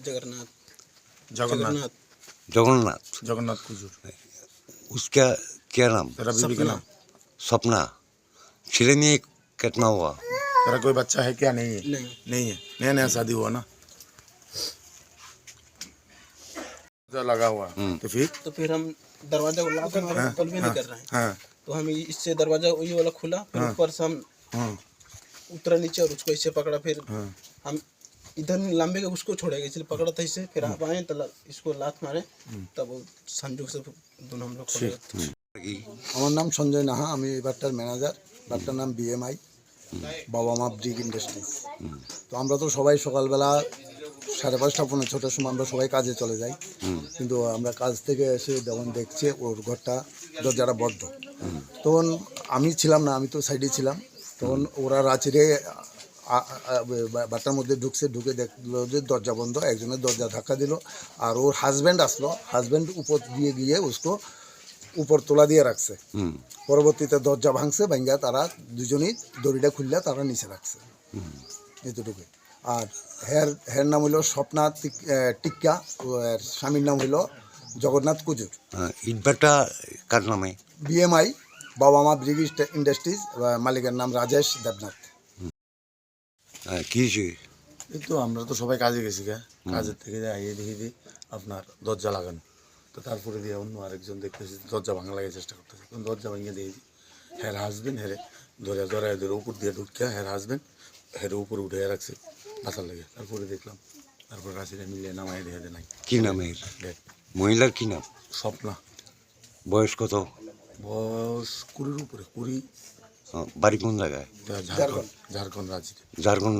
जगन्नाथ जगन्नाथ जगन्नाथ। जगन्नाथ कुजूर। उसका क्या नाम? तेरा बीवी का नाम? सपना। छिले में कितना हुआ? तेरा कोई बच्चा है क्या? नहीं है। नहीं। नहीं है, नया नया शादी हुआ ना, लगा हुआ। तो फिर हम दरवाजा को लॉक मारे, कल भी नहीं कर रहे हैं। हाँ तो हम इससे दरवाजा ये वाला खुला, फिर ऊपर से हम हाँ उतरा नीचे और उसको ऐसे पकड़ा, फिर हाँ हम इधर लंबे के उसको छोड़ेगा, इसलिए पकड़ा था इससे, फिर आप आए तो इसको लात मारे, तब वो संजोग से दोनों हम लोग खोले। আমার নাম সঞ্জয় নাহা, আমি এই বারটার ম্যানেজার। বারটার নাম বিএমআই, বাবা মা ব্রিক ইন্ডাস্ট্রিজ। তো আমরা তো সবাই সকালবেলা 5:30 পৌনে 6টার সময় আমরা সবাই কাজে চলে যাই, কিন্তু আমরা কাজ থেকে এসে যখন দেখছি ওর ঘরটা দরজাটা বদ্ধ, তখন আমি ছিলাম না, আমি তো সাইডে ছিলাম। তখন ওরা রাঁচিরে বাটার মধ্যে ঢুকে দেখলো যে দরজা বন্ধ। একজনের দরজা ধাক্কা দিল, আর ওর হাজব্যান্ড আসলো, হাজব্যান্ড উপর দিয়ে গিয়ে उसको উপর তোলা দিয়ে রাখছে। পরবর্তীতে দরজা ভাঙছে, ভাঙ্গা তারা দুজনেই দড়িটা খুললে তারা নিচে রাখছে, এতটুকুই। আর হের নাম হইল স্বপ্না টিক্কা, এর স্বামীর নাম হইল জগন্নাথ কুজুর। ইটভাটা কার নামে? বিএমআই, বাবা মা ব্রিক ইন্ডাস্ট্রিজ, মালিকের নাম রাজেশ দেবনাথ। কি হয়েছে? এই তো আমরা তো সবাই কাজে গেছি, কাজের থেকে আইয়ে দেখি যে আপনার দরজা লাগানো, তো তারপরে দিয়ে অন্য আরেকজন দেখতেছি দরজা ভাঙা লাগার চেষ্টা করতেছে, তখন দরজা ভাঙিয়ে দিয়েছি। হ্যাঁ হাজবেন্ড হেরে ধরে উপর দিয়ে ঢুকিয়া হ্যাঁ হাজবেন্ড হেরে উপরে উঠে রাখছে বাঁচার লেগে। তারপরে দেখলাম, তারপর রাশিটা মিলিয়ে নামাই দিয়ে নাই। কি নামে? মহিলার কি নাম? স্বপ্না। বয়স কত? বয়স 20-র উপরে, 20। বাড়ি কোন জায়গায়? ঝাড়খণ্ড রাঁচিতে। ঝাড়খণ্ড।